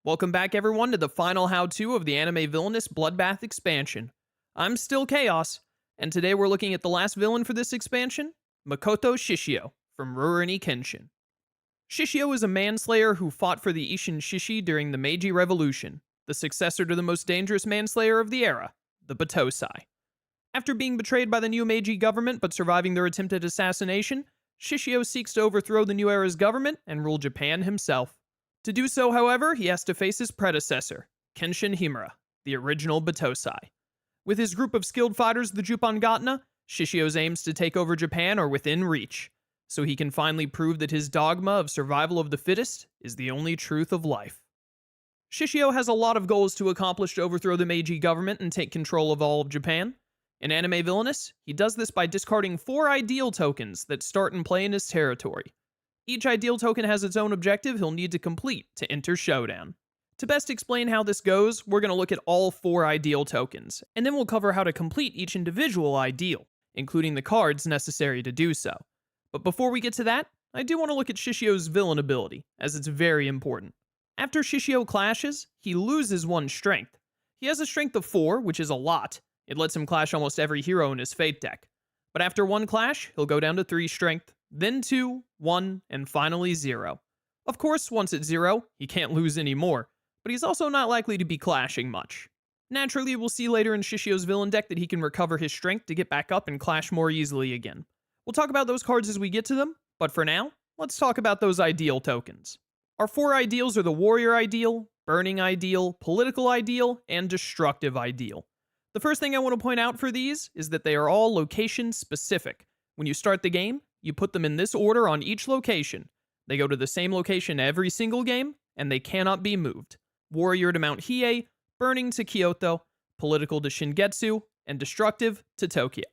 Welcome back everyone to the final how-to of the anime Villainous Bloodbath expansion. I'm still Chaos, and today we're looking at the last villain for this expansion, Makoto Shishio from Rurouni Kenshin. Shishio is a manslayer who fought for the Ishin Shishi during the Meiji Revolution, the successor to the most dangerous manslayer of the era, the Batosai. After being betrayed by the new Meiji government but surviving their attempted assassination, Shishio seeks to overthrow the new era's government and rule Japan himself. To do so, however, he has to face his predecessor, Kenshin Himura, the original Batosai. With his group of skilled fighters, the Jupangatna, Shishio's aims to take over Japan are within reach, so he can finally prove that his dogma of survival of the fittest is the only truth of life. Shishio has a lot of goals to accomplish to overthrow the Meiji government and take control of all of Japan. In Anime Villainous, he does this by discarding 4 ideal tokens that start and play in his territory. Each ideal token has its own objective he'll need to complete to enter Showdown. To best explain how this goes, we're going to look at all 4 ideal tokens, and then we'll cover how to complete each individual ideal, including the cards necessary to do so. But before we get to that, I do want to look at Shishio's villain ability, as it's very important. After Shishio clashes, he loses 1 strength. He has a strength of 4, which is a lot. It lets him clash almost every hero in his fate deck. But after 1 clash, he'll go down to 3 strength, then 2, 1, and finally 0. Of course, once at 0, he can't lose anymore, but he's also not likely to be clashing much. Naturally, we'll see later in Shishio's villain deck that he can recover his strength to get back up and clash more easily again. We'll talk about those cards as we get to them, but for now, let's talk about those ideal tokens. Our 4 ideals are the Warrior Ideal, Burning Ideal, Political Ideal, and Destructive Ideal. The first thing I want to point out for these is that they are all location specific. When you start the game, you put them in this order on each location. They go to the same location every single game, and they cannot be moved. Warrior to Mount Hiei, Burning to Kyoto, Political to Shingetsu, and Destructive to Tokyo.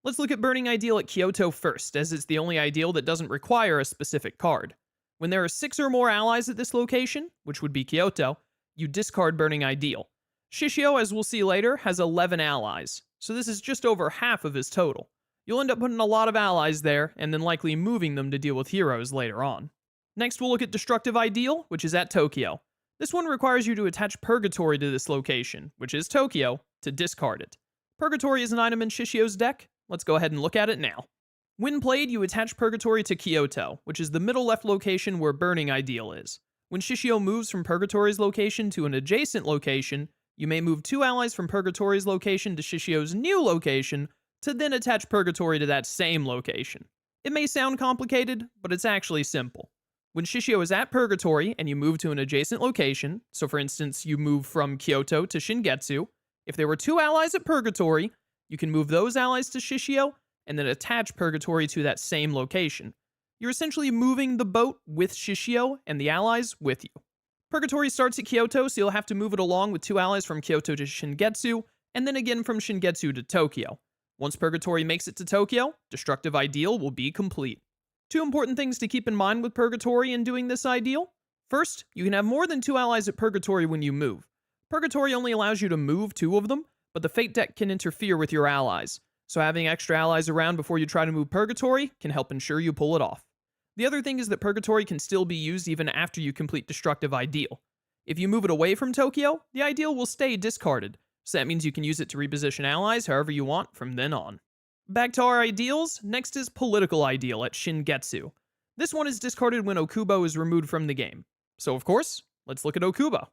Let's look at Burning Ideal at Kyoto first, as it's the only ideal that doesn't require a specific card. When there are 6 or more allies at this location, which would be Kyoto, you discard Burning Ideal. Shishio, as we'll see later, has 11 allies, so this is just over half of his total. You'll end up putting a lot of allies there, and then likely moving them to deal with heroes later on. Next, we'll look at Destructive Ideal, which is at Tokyo. This one requires you to attach Purgatory to this location, which is Tokyo, to discard it. Purgatory is an item in Shishio's deck. Let's go ahead and look at it now. When played, you attach Purgatory to Kyoto, which is the middle left location where Burning Ideal is. When Shishio moves from Purgatory's location to an adjacent location, you may move 2 allies from Purgatory's location to Shishio's new location, to then attach Purgatory to that same location. It may sound complicated, but it's actually simple. When Shishio is at Purgatory and you move to an adjacent location, so for instance you move from Kyoto to Shingetsu, if there were 2 allies at Purgatory, you can move those allies to Shishio and then attach Purgatory to that same location. You're essentially moving the boat with Shishio and the allies with you. Purgatory starts at Kyoto, so you'll have to move it along with 2 allies from Kyoto to Shingetsu, and then again from Shingetsu to Tokyo. Once Purgatory makes it to Tokyo, Destructive Ideal will be complete. 2 important things to keep in mind with Purgatory in doing this ideal. First, you can have more than 2 allies at Purgatory when you move. Purgatory only allows you to move 2 of them, but the fate deck can interfere with your allies, so having extra allies around before you try to move Purgatory can help ensure you pull it off. The other thing is that Purgatory can still be used even after you complete Destructive Ideal. If you move it away from Tokyo, the ideal will stay discarded, so that means you can use it to reposition allies however you want from then on. Back to our ideals, next is Political Ideal at Shingetsu. This one is discarded when Okubo is removed from the game. So of course, let's look at Okubo.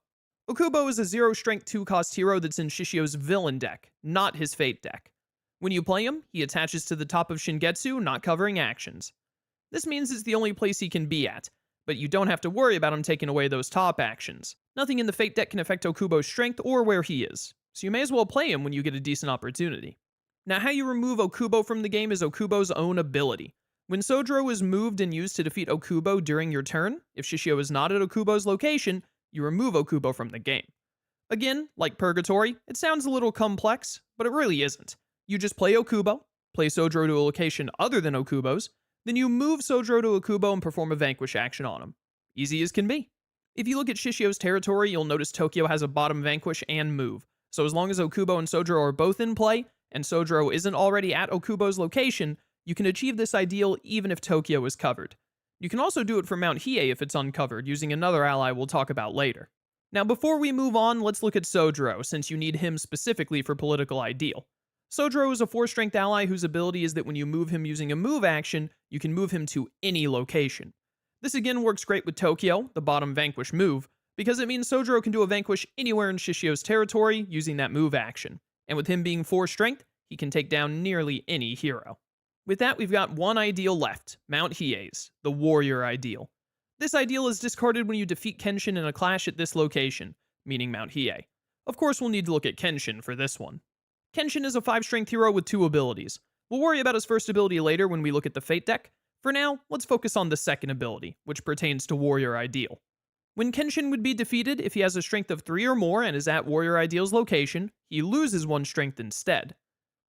Okubo is a 0 strength 2 cost hero that's in Shishio's villain deck, not his fate deck. When you play him, he attaches to the top of Shingetsu, not covering actions. This means it's the only place he can be at, but you don't have to worry about him taking away those top actions. Nothing in the fate deck can affect Okubo's strength or where he is, so you may as well play him when you get a decent opportunity. Now, how you remove Okubo from the game is Okubo's own ability. When Sojuro is moved and used to defeat Okubo during your turn, if Shishio is not at Okubo's location, you remove Okubo from the game. Again, like Purgatory, it sounds a little complex, but it really isn't. You just play Okubo, play Sojuro to a location other than Okubo's, then you move Sojuro to Okubo and perform a Vanquish action on him. Easy as can be. If you look at Shishio's territory, you'll notice Tokyo has a bottom Vanquish and move, so as long as Okubo and Sojuro are both in play, and Sojuro isn't already at Okubo's location, you can achieve this ideal even if Tokyo is covered. You can also do it for Mount Hiei if it's uncovered, using another ally we'll talk about later. Now, before we move on, let's look at Sojiro, since you need him specifically for political ideal. Sojiro is a 4-strength ally whose ability is that when you move him using a move action, you can move him to any location. This again works great with Tokyo, the bottom vanquish move, because it means Sojiro can do a vanquish anywhere in Shishio's territory using that move action. And with him being 4-strength, he can take down nearly any hero. With that, we've got one ideal left, Mount Hiei's, the warrior ideal. This ideal is discarded when you defeat Kenshin in a clash at this location, meaning Mount Hiei. Of course, we'll need to look at Kenshin for this one. Kenshin is a 5-strength hero with 2 abilities. We'll worry about his first ability later when we look at the Fate deck. For now, let's focus on the second ability, which pertains to Warrior Ideal. When Kenshin would be defeated, if he has a strength of 3 or more and is at Warrior Ideal's location, he loses 1 strength instead.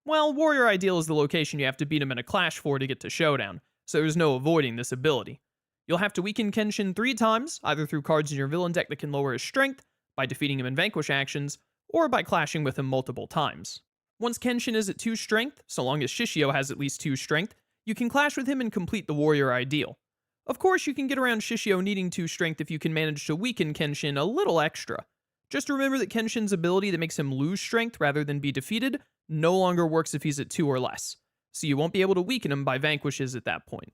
Well, Warrior Ideal is the location you have to beat him in a clash for to get to Showdown, so there's no avoiding this ability. You'll have to weaken Kenshin 3 times, either through cards in your villain deck that can lower his strength, by defeating him in vanquish actions, or by clashing with him multiple times. Once Kenshin is at 2 strength, so long as Shishio has at least 2 strength, you can clash with him and complete the Warrior Ideal. Of course, you can get around Shishio needing 2 strength if you can manage to weaken Kenshin a little extra. Just remember that Kenshin's ability that makes him lose strength rather than be defeated no longer works if he's at 2 or less, so you won't be able to weaken him by vanquishes at that point.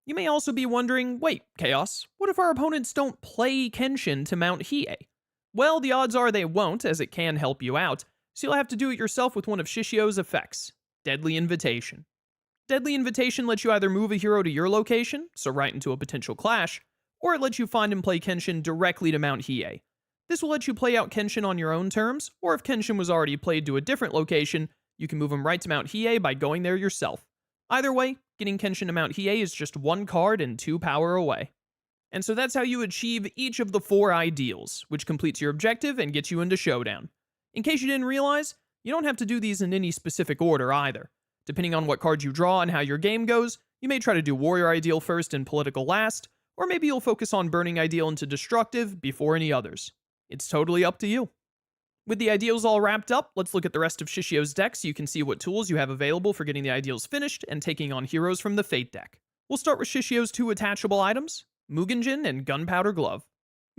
You may also be wondering, wait, Chaos, what if our opponents don't play Kenshin to Mount Hiei? Well, the odds are they won't, as it can help you out, so you'll have to do it yourself with one of Shishio's effects, Deadly Invitation. Deadly Invitation lets you either move a hero to your location, so right into a potential clash, or it lets you find and play Kenshin directly to Mount Hiei. This will let you play out Kenshin on your own terms, or if Kenshin was already played to a different location, you can move him right to Mount Hiei by going there yourself. Either way, getting Kenshin to Mount Hiei is just 1 card and 2 power away. And so that's how you achieve each of the 4 ideals, which completes your objective and gets you into Showdown. In case you didn't realize, you don't have to do these in any specific order either. Depending on what cards you draw and how your game goes, you may try to do Warrior Ideal first and Political last, or maybe you'll focus on Burning Ideal into Destructive before any others. It's totally up to you. With the ideals all wrapped up, let's look at the rest of Shishio's deck so you can see what tools you have available for getting the ideals finished and taking on heroes from the Fate deck. We'll start with Shishio's 2 attachable items, Mugenjin and Gunpowder Glove.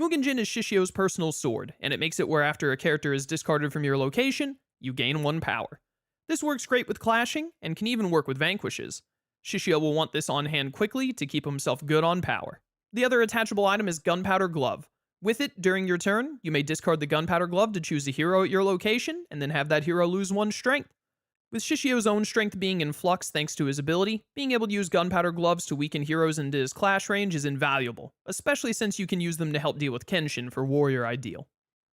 Mugenjin is Shishio's personal sword, and it makes it where after a character is discarded from your location, you gain 1 power. This works great with clashing, and can even work with vanquishes. Shishio will want this on hand quickly to keep himself good on power. The other attachable item is Gunpowder Glove. With it, during your turn, you may discard the Gunpowder Glove to choose a hero at your location, and then have that hero lose 1 strength. With Shishio's own strength being in flux thanks to his ability, being able to use Gunpowder Gloves to weaken heroes into his clash range is invaluable, especially since you can use them to help deal with Kenshin for Warrior Ideal.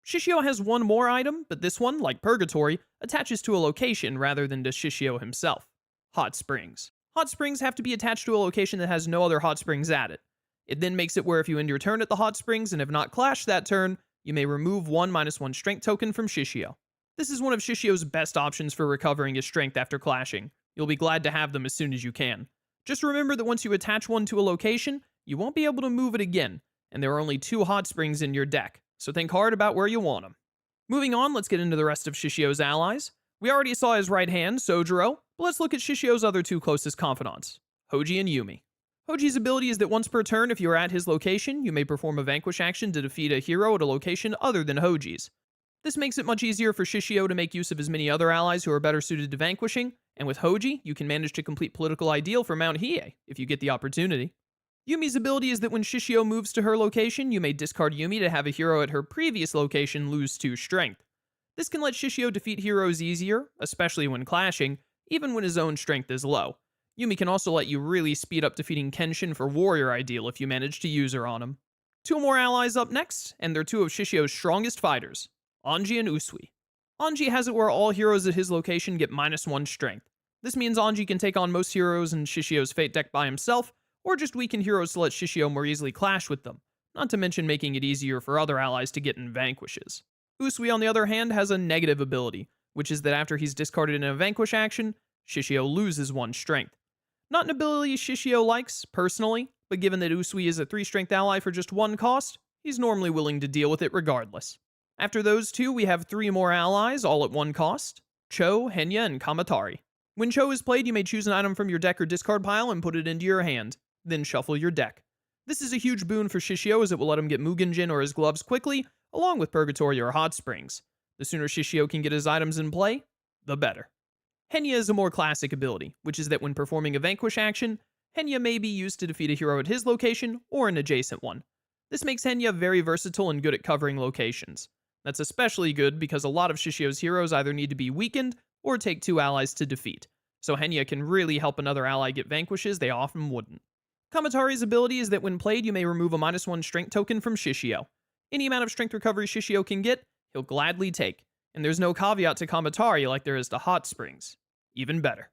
Shishio has 1 more item, but this one, like Purgatory, attaches to a location rather than to Shishio himself. Hot Springs. Hot Springs have to be attached to a location that has no other hot springs at it. It then makes it where if you end your turn at the hot springs and have not clashed that turn, you may remove 1 -1 strength token from Shishio. This is one of Shishio's best options for recovering his strength after clashing. You'll be glad to have them as soon as you can. Just remember that once you attach one to a location, you won't be able to move it again, and there are only 2 hot springs in your deck, so think hard about where you want them. Moving on, let's get into the rest of Shishio's allies. We already saw his right hand, Sojiro, but let's look at Shishio's other 2 closest confidants, Hoji and Yumi. Hoji's ability is that once per turn, if you are at his location, you may perform a vanquish action to defeat a hero at a location other than Hoji's. This makes it much easier for Shishio to make use of his many other allies who are better suited to vanquishing, and with Hoji, you can manage to complete Political Ideal for Mount Hiei, if you get the opportunity. Yumi's ability is that when Shishio moves to her location, you may discard Yumi to have a hero at her previous location lose 2 strength. This can let Shishio defeat heroes easier, especially when clashing, even when his own strength is low. Yumi can also let you really speed up defeating Kenshin for Warrior Ideal if you manage to use her on him. 2 more allies up next, and they're 2 of Shishio's strongest fighters, Anji and Usui. Anji has it where all heroes at his location get -1 strength. This means Anji can take on most heroes in Shishio's Fate deck by himself, or just weaken heroes to let Shishio more easily clash with them, not to mention making it easier for other allies to get in vanquishes. Usui, on the other hand, has a negative ability, which is that after he's discarded in a vanquish action, Shishio loses 1 strength. Not an ability Shishio likes, personally, but given that Usui is a 3-strength ally for just 1 cost, he's normally willing to deal with it regardless. After those 2, we have 3 more allies, all at 1 cost, Cho, Henya, and Kamatari. When Cho is played, you may choose an item from your deck or discard pile and put it into your hand, then shuffle your deck. This is a huge boon for Shishio as it will let him get Mugenjin or his gloves quickly, along with Purgatory or Hot Springs. The sooner Shishio can get his items in play, the better. Henya is a more classic ability, which is that when performing a Vanquish action, Henya may be used to defeat a hero at his location or an adjacent one. This makes Henya very versatile and good at covering locations. That's especially good because a lot of Shishio's heroes either need to be weakened or take 2 allies to defeat, so Henya can really help another ally get vanquishes they often wouldn't. Kamatari's ability is that when played, you may remove a -1 strength token from Shishio. Any amount of strength recovery Shishio can get, he'll gladly take, and there's no caveat to Kamatari like there is to Hot Springs. Even better.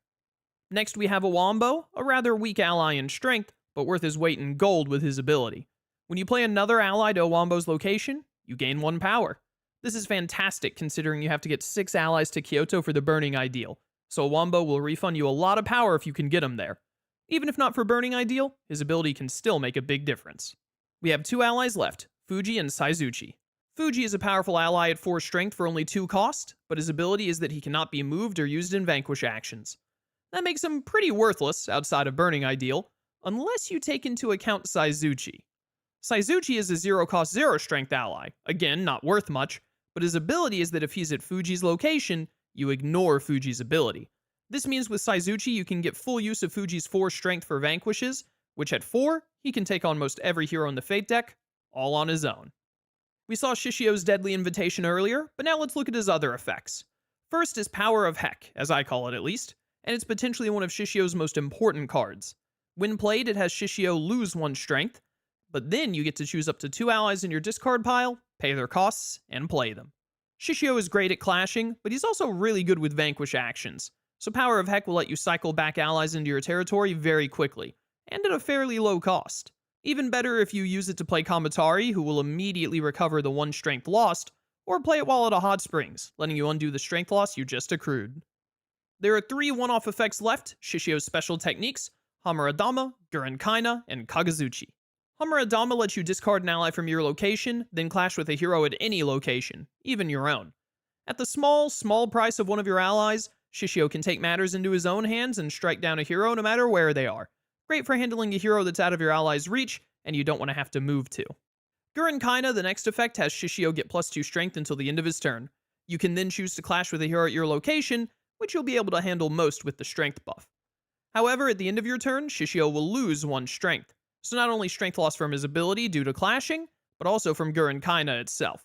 Next we have a Wombo, a rather weak ally in strength, but worth his weight in gold with his ability. When you play another ally to a Wombo's location, you gain 1 power. This is fantastic considering you have to get 6 allies to Kyoto for the Burning Ideal, so a Wombo will refund you a lot of power if you can get him there. Even if not for Burning Ideal, his ability can still make a big difference. We have 2 allies left, Fuji and Saizuchi. Fuji is a powerful ally at 4 strength for only 2 cost, but his ability is that he cannot be moved or used in Vanquish actions. That makes him pretty worthless outside of Burning Ideal, unless you take into account Saizuchi. Saizuchi is a 0 cost 0 strength ally, again not worth much, but his ability is that if he's at Fuji's location, you ignore Fuji's ability. This means with Saizuchi you can get full use of Fuji's 4 strength for vanquishes, which at 4, he can take on most every hero in the Fate deck, all on his own. We saw Shishio's Deadly Invitation earlier, but now let's look at his other effects. First is Power of Heck, as I call it at least, and it's potentially one of Shishio's most important cards. When played, it has Shishio lose 1 strength, but then you get to choose up to 2 allies in your discard pile, pay their costs, and play them. Shishio is great at clashing, but he's also really good with Vanquish actions, so Power of Heck will let you cycle back allies into your territory very quickly, and at a fairly low cost. Even better if you use it to play Kamatari, who will immediately recover the 1 strength lost, or play it while at a Hot Springs, letting you undo the strength loss you just accrued. There are 3 one-off effects left, Shishio's special techniques, Hamaradama, Gurenkaina, and Kagazuchi. Hamaradama lets you discard an ally from your location, then clash with a hero at any location, even your own. At the small price of one of your allies, Shishio can take matters into his own hands and strike down a hero no matter where they are. Great for handling a hero that's out of your ally's reach, and you don't want to have to move to. Gurenkaina, the next effect, has Shishio get +2 strength until the end of his turn. You can then choose to clash with a hero at your location, which you'll be able to handle most with the strength buff. However, at the end of your turn, Shishio will lose 1 strength, so not only strength loss from his ability due to clashing, but also from Gurenkaina itself.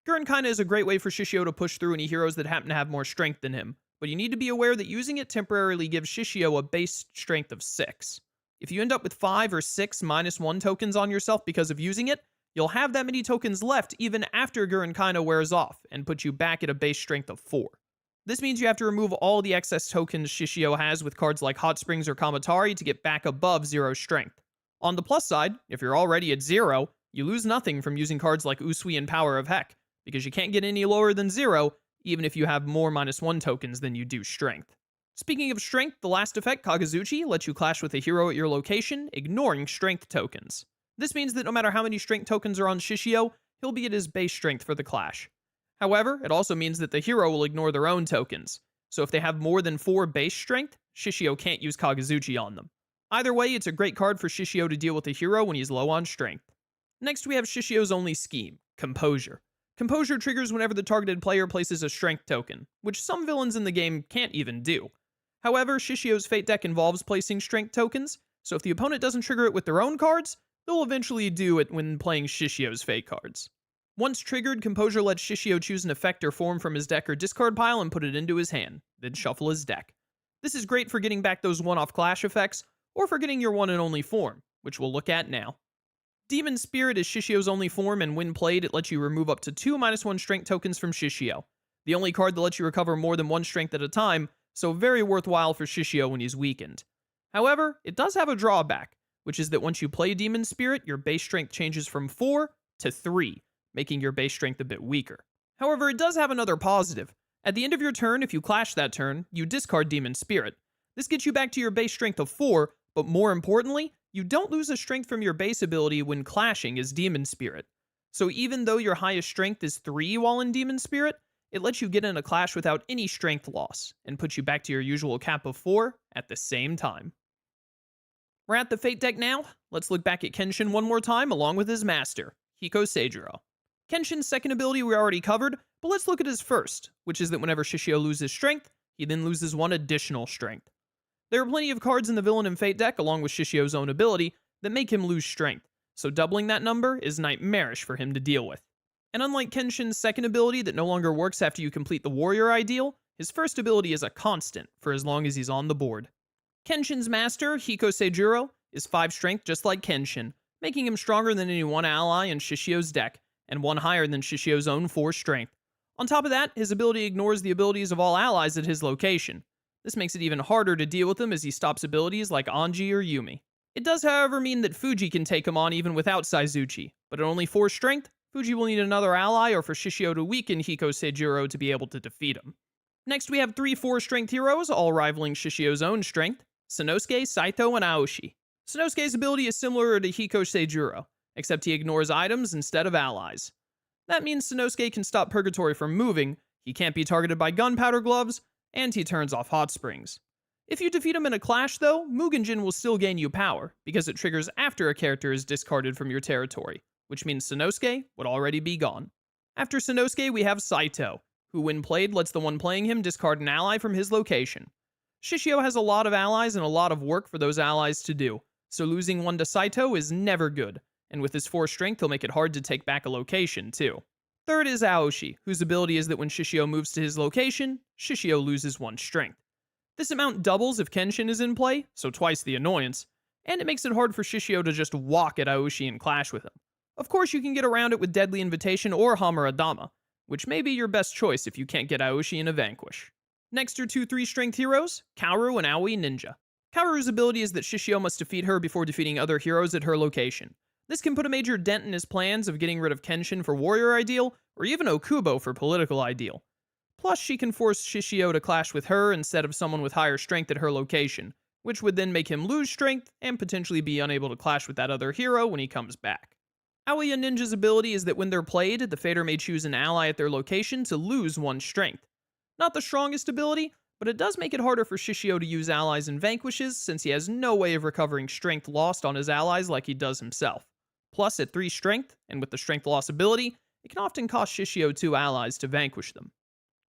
Gurenkaina is a great way for Shishio to push through any heroes that happen to have more strength than him, but you need to be aware that using it temporarily gives Shishio a base strength of 6. If you end up with 5 or 6 -1 tokens on yourself because of using it, you'll have that many tokens left even after Gurenkaina wears off, and put you back at a base strength of 4. This means you have to remove all the excess tokens Shishio has with cards like Hot Springs or Kamatari to get back above 0 strength. On the plus side, if you're already at 0, you lose nothing from using cards like Usui and Power of Heck, because you can't get any lower than 0, even if you have more -1 tokens than you do strength. Speaking of strength, the last effect, Kagazuchi, lets you clash with a hero at your location, ignoring strength tokens. This means that no matter how many strength tokens are on Shishio, he'll be at his base strength for the clash. However, it also means that the hero will ignore their own tokens, so if they have more than 4 base strength, Shishio can't use Kagazuchi on them. Either way, it's a great card for Shishio to deal with a hero when he's low on strength. Next, we have Shishio's only scheme, Composure. Composure triggers whenever the targeted player places a strength token, which some villains in the game can't even do. However, Shishio's Fate deck involves placing strength tokens, so if the opponent doesn't trigger it with their own cards, they'll eventually do it when playing Shishio's Fate cards. Once triggered, Composure lets Shishio choose an effect or form from his deck or discard pile and put it into his hand, then shuffle his deck. This is great for getting back those one-off clash effects, or for getting your one and only form, which we'll look at now. Demon Spirit is Shishio's only form, and when played, it lets you remove up to 2 -1 strength tokens from Shishio. The only card that lets you recover more than 1 strength at a time, so very worthwhile for Shishio when he's weakened. However, it does have a drawback, which is that once you play Demon Spirit, your base strength changes from 4 to 3, making your base strength a bit weaker. However, it does have another positive. At the end of your turn, if you clash that turn, you discard Demon Spirit. This gets you back to your base strength of 4, but more importantly, you don't lose a strength from your base ability when clashing as Demon Spirit. So even though your highest strength is 3 while in Demon Spirit, it lets you get in a clash without any strength loss, and puts you back to your usual cap of 4 at the same time. We're at the Fate deck now. Let's look back at Kenshin one more time along with his master, Hiko Seijiro. Kenshin's second ability we already covered, but let's look at his first, which is that whenever Shishio loses strength, he then loses one additional strength. There are plenty of cards in the Villain and Fate deck, along with Shishio's own ability, that make him lose strength, so doubling that number is nightmarish for him to deal with. And unlike Kenshin's second ability that no longer works after you complete the Warrior Ideal, his first ability is a constant for as long as he's on the board. Kenshin's master, Hiko Seijuro, is 5 strength just like Kenshin, making him stronger than any one ally in Shishio's deck, and one higher than Shishio's own 4 strength. On top of that, his ability ignores the abilities of all allies at his location. This makes it even harder to deal with him as he stops abilities like Anji or Yumi. It does, however, mean that Fuji can take him on even without Saizuchi, but at only 4 strength, Fuji will need another ally or for Shishio to weaken Hiko Seijuro to be able to defeat him. Next, we have 3 4-strength heroes, all rivaling Shishio's own strength: Sanosuke, Saito, and Aoshi. Sanosuke's ability is similar to Hiko Seijuro, except he ignores items instead of allies. That means Sanosuke can stop Purgatory from moving, he can't be targeted by gunpowder gloves, and he turns off hot springs. If you defeat him in a clash, though, Mugenjin will still gain you power, because it triggers after a character is discarded from your territory, which means Sanosuke would already be gone. After Sanosuke, we have Saito, who when played lets the one playing him discard an ally from his location. Shishio has a lot of allies and a lot of work for those allies to do, so losing one to Saito is never good, and with his 4 strength he'll make it hard to take back a location too. Third is Aoshi, whose ability is that when Shishio moves to his location, Shishio loses 1 strength. This amount doubles if Kenshin is in play, so twice the annoyance, and it makes it hard for Shishio to just walk at Aoshi and clash with him. Of course, you can get around it with Deadly Invitation or Hamaradama, which may be your best choice if you can't get Aoshi in a Vanquish. Next are 2 3-strength heroes, Kaoru and Aoi Ninja. Kaoru's ability is that Shishio must defeat her before defeating other heroes at her location. This can put a major dent in his plans of getting rid of Kenshin for Warrior Ideal, or even Okubo for Political Ideal. Plus, she can force Shishio to clash with her instead of someone with higher strength at her location, which would then make him lose strength and potentially be unable to clash with that other hero when he comes back. Aoi Ninja's ability is that when they're played, the Fader may choose an ally at their location to lose 1 strength. Not the strongest ability, but it does make it harder for Shishio to use allies in Vanquishes since he has no way of recovering strength lost on his allies like he does himself. Plus, at 3 strength, and with the strength loss ability, it can often cost Shishio 2 allies to vanquish them.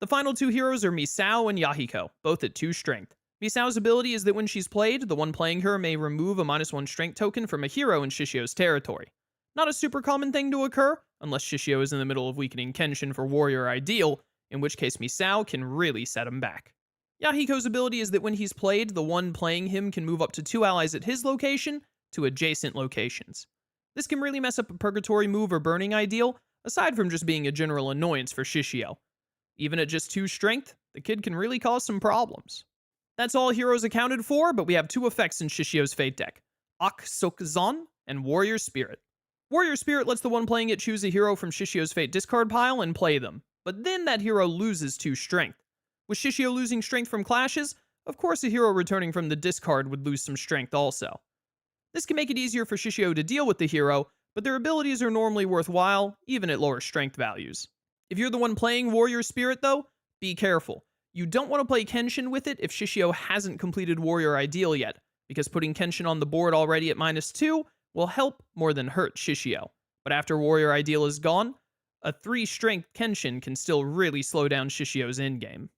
The final 2 heroes are Misao and Yahiko, both at 2 strength. Misao's ability is that when she's played, the one playing her may remove a -1 strength token from a hero in Shishio's territory. Not a super common thing to occur, unless Shishio is in the middle of weakening Kenshin for Warrior Ideal, in which case Misao can really set him back. Yahiko's ability is that when he's played, the one playing him can move up to 2 allies at his location to adjacent locations. This can really mess up a Purgatory move or Burning Ideal, aside from just being a general annoyance for Shishio. Even at just 2 strength, the kid can really cause some problems. That's all heroes accounted for, but we have 2 effects in Shishio's Fate deck: Ak Sok Zon and Warrior Spirit. Warrior Spirit lets the one playing it choose a hero from Shishio's Fate discard pile and play them, but then that hero loses 2 strength. With Shishio losing strength from clashes, of course a hero returning from the discard would lose some strength also. This can make it easier for Shishio to deal with the hero, but their abilities are normally worthwhile, even at lower strength values. If you're the one playing Warrior Spirit though, be careful. You don't want to play Kenshin with it if Shishio hasn't completed Warrior Ideal yet, because putting Kenshin on the board already at -2 will help more than hurt Shishio. But after Warrior Ideal is gone, a 3-strength Kenshin can still really slow down Shishio's endgame.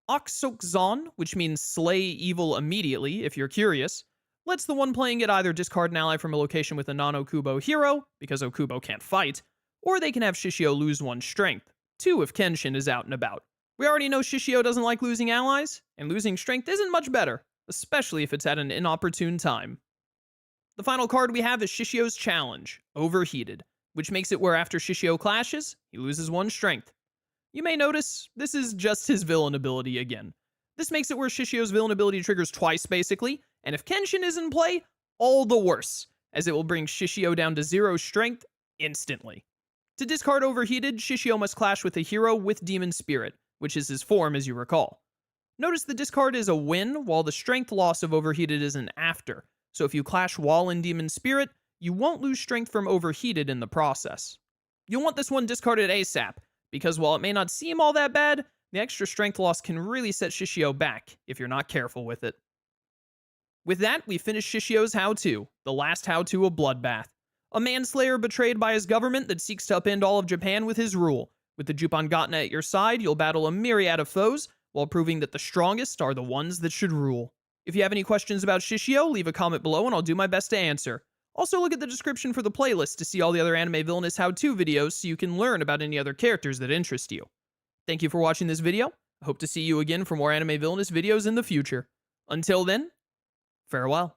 Ak Sok Zon, which means slay evil immediately if you're curious, lets the one playing it either discard an ally from a location with a non-Okubo hero, because Okubo can't fight, or they can have Shishio lose 1 strength, 2 if Kenshin is out and about. We already know Shishio doesn't like losing allies, and losing strength isn't much better, especially if it's at an inopportune time. The final card we have is Shishio's Challenge, Overheated, which makes it where after Shishio clashes, he loses 1 strength. You may notice, this is just his villain ability again. This makes it where Shishio's villain ability triggers twice basically, and if Kenshin is in play, all the worse, as it will bring Shishio down to 0 strength instantly. To discard Overheated, Shishio must clash with a hero with Demon Spirit, which is his form as you recall. Notice the discard is a win, while the strength loss of Overheated is an after, so if you clash while in Demon Spirit, you won't lose strength from Overheated in the process. You'll want this one discarded ASAP, because while it may not seem all that bad, the extra strength loss can really set Shishio back if you're not careful with it. With that, we finish Shishio's how-to, the last how-to of Bloodbath. A manslayer betrayed by his government that seeks to upend all of Japan with his rule. With the Jupangatna at your side, you'll battle a myriad of foes, while proving that the strongest are the ones that should rule. If you have any questions about Shishio, leave a comment below and I'll do my best to answer. Also, look at the description for the playlist to see all the other anime villainous how-to videos so you can learn about any other characters that interest you. Thank you for watching this video. I hope to see you again for more anime villainous videos in the future. Until then, farewell.